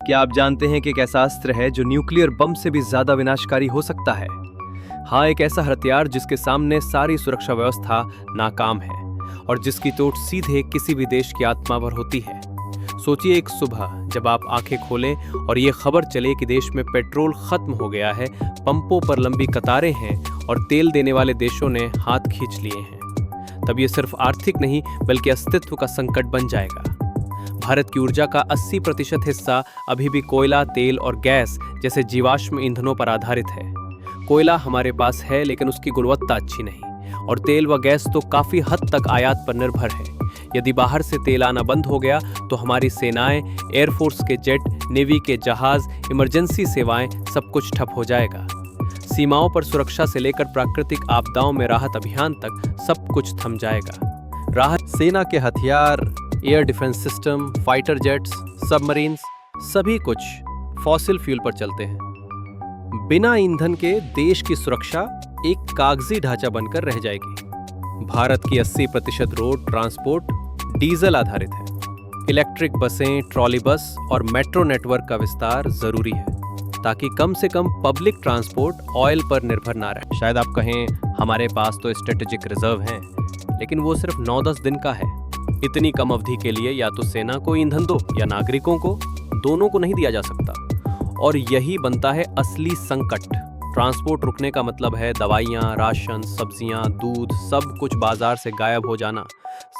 क्या आप जानते हैं कि एक ऐसा अस्त्र है जो न्यूक्लियर बम से भी ज्यादा विनाशकारी हो सकता है? हाँ, एक ऐसा हथियार जिसके सामने सारी सुरक्षा व्यवस्था नाकाम है और जिसकी चोट सीधे किसी भी देश की आत्मा पर होती है। सोचिए, एक सुबह जब आप आंखें खोलें और ये खबर चले कि देश में पेट्रोल खत्म हो गया है, पंपों पर लंबी कतारें हैं और तेल देने वाले देशों ने हाथ खींच लिए हैं, तब ये सिर्फ आर्थिक नहीं बल्कि अस्तित्व का संकट बन जाएगा। भारत की ऊर्जा का 80% हिस्सा अभी भी कोयला, तेल और गैस जैसे जीवाश्म ईंधनों पर आधारित है। कोयला हमारे पास है लेकिन उसकी गुणवत्ता अच्छी नहीं, और तेल व गैस तो काफी हद तक आयात पर निर्भर है। यदि बाहर से तेल आना बंद हो गया तो हमारी सेनाएं, एयरफोर्स के जेट, नेवी के जहाज, इमरजेंसी सेवाएं, सब कुछ ठप हो जाएगा। सीमाओं पर सुरक्षा से लेकर प्राकृतिक आपदाओं में राहत अभियान तक सब कुछ थम जाएगा। राहत सेना के हथियार, air defence system, fighter jets, submarines, सभी कुछ फॉसिल फ्यूल पर चलते हैं। बिना ईंधन के देश की सुरक्षा एक कागजी ढांचा बनकर रह जाएगी। भारत की 80% रोड ट्रांसपोर्ट डीजल आधारित है। इलेक्ट्रिक बसें, ट्रॉली बस और मेट्रो नेटवर्क का विस्तार जरूरी है ताकि कम से कम पब्लिक ट्रांसपोर्ट ऑयल पर निर्भर ना रहे। शायद आप कहें, हमारे पास तो स्ट्रेटेजिक रिजर्व हैं, लेकिन वो सिर्फ 9-10 दिन का है। इतनी कम अवधि के लिए या तो सेना को ईंधन दो या नागरिकों को, दोनों को नहीं दिया जा सकता। और यही बनता है असली संकट। ट्रांसपोर्ट रुकने का मतलब है दवाइयाँ, राशन, सब्जियाँ, दूध, सब कुछ बाजार से गायब हो जाना।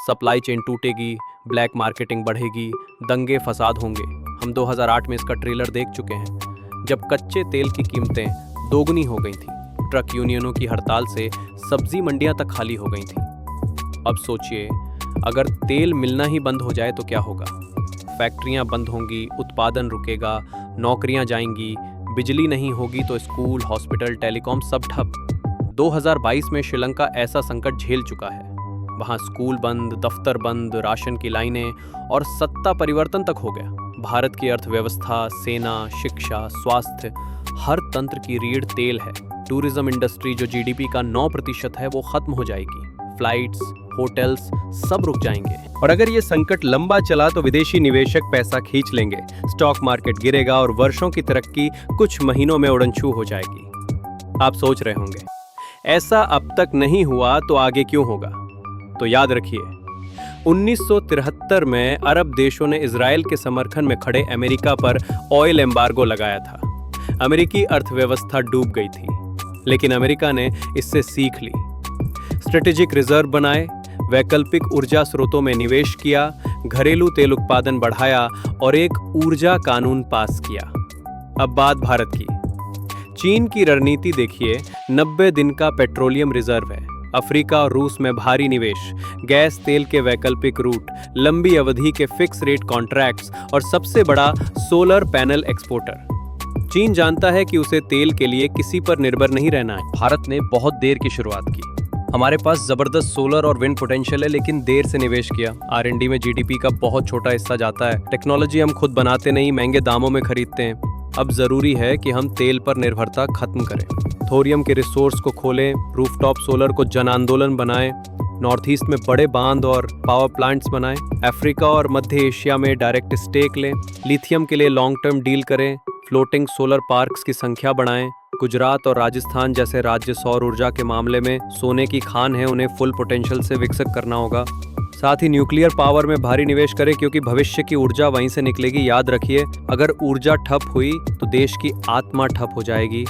सप्लाई चेन टूटेगी, ब्लैक मार्केटिंग बढ़ेगी, दंगे फसाद होंगे। हम 2008 में इसका ट्रेलर देख चुके हैं, जब कच्चे तेल की कीमतें दोगुनी हो गई थी। ट्रक यूनियनों की हड़ताल से सब्जी मंडियां तक खाली हो गई थी। अब सोचिए, अगर तेल मिलना ही बंद हो जाए तो क्या होगा? फैक्ट्रियां बंद होंगी, उत्पादन रुकेगा, नौकरियां जाएंगी, बिजली नहीं होगी तो स्कूल, हॉस्पिटल, टेलीकॉम सब ठप। 2022 में श्रीलंका ऐसा संकट झेल चुका है। वहां स्कूल बंद, दफ्तर बंद, राशन की लाइनें और सत्ता परिवर्तन तक हो गया। भारत की अर्थव्यवस्था, सेना, शिक्षा, स्वास्थ्य, हर तंत्र की रीढ़ तेल है। टूरिज्म इंडस्ट्री जो जीडीपी का 9% है वो खत्म हो जाएगी। फ्लाइट्स, होटल्स सब रुक जाएंगे। और अगर ये संकट लंबा चला तो विदेशी निवेशक पैसा खींच लेंगे, स्टॉक मार्केट गिरेगा और वर्षों की तरक्की कुछ महीनों में उड़नछू हो जाएगी। आप सोच रहे होंगे, ऐसा अब तक नहीं हुआ तो आगे क्यों होगा? तो याद रखिए, 1973 में अरब देशों ने इजराइल के समर्थन में खड़े अमेरिका पर ऑयल एम्बार्गो लगाया था। अमेरिकी अर्थव्यवस्था डूब गई थी, लेकिन अमेरिका ने इससे सीख ली। स्ट्रेटेजिक रिजर्व बनाए, वैकल्पिक ऊर्जा स्रोतों में निवेश किया, घरेलू तेल उत्पादन बढ़ाया और एक ऊर्जा कानून पास किया। अब बात भारत की। चीन की रणनीति देखिए, 90 दिन का पेट्रोलियम रिजर्व है, अफ्रीका और रूस में भारी निवेश, गैस तेल के वैकल्पिक रूट, लंबी अवधि के फिक्स रेट कॉन्ट्रैक्ट्स और सबसे बड़ा सोलर पैनल एक्सपोर्टर। चीन जानता है कि उसे तेल के लिए किसी पर निर्भर नहीं रहना है। भारत ने बहुत देर की शुरुआत की। हमारे पास जबरदस्त सोलर और विंड पोटेंशियल है, लेकिन देर से निवेश किया। R&D में जीडीपी का बहुत छोटा हिस्सा जाता है। टेक्नोलॉजी हम खुद बनाते नहीं, महंगे दामों में खरीदते हैं। अब जरूरी है कि हम तेल पर निर्भरता खत्म करें। थोरियम के रिसोर्स को खोलें, रूफटॉप सोलर को जन आंदोलन बनाएं, नॉर्थ ईस्ट में बड़े बांध और पावर प्लांट्स बनाएं, अफ्रीका और मध्य एशिया में डायरेक्ट स्टेक लें, लिथियम के लिए लॉन्ग टर्म डील करें, फ्लोटिंग सोलर पार्क्स की संख्या बढ़ाएं। गुजरात और राजस्थान जैसे राज्य सौर ऊर्जा के मामले में सोने की खान है, उन्हें फुल पोटेंशियल से विकसित करना होगा। साथ ही न्यूक्लियर पावर में भारी निवेश करें, क्योंकि भविष्य की ऊर्जा वहीं से निकलेगी। याद रखिए, अगर ऊर्जा ठप हुई तो देश की आत्मा ठप हो जाएगी।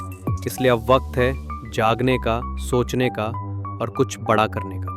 इसलिए अब वक्त है जागने का, सोचने का और कुछ बड़ा करने का।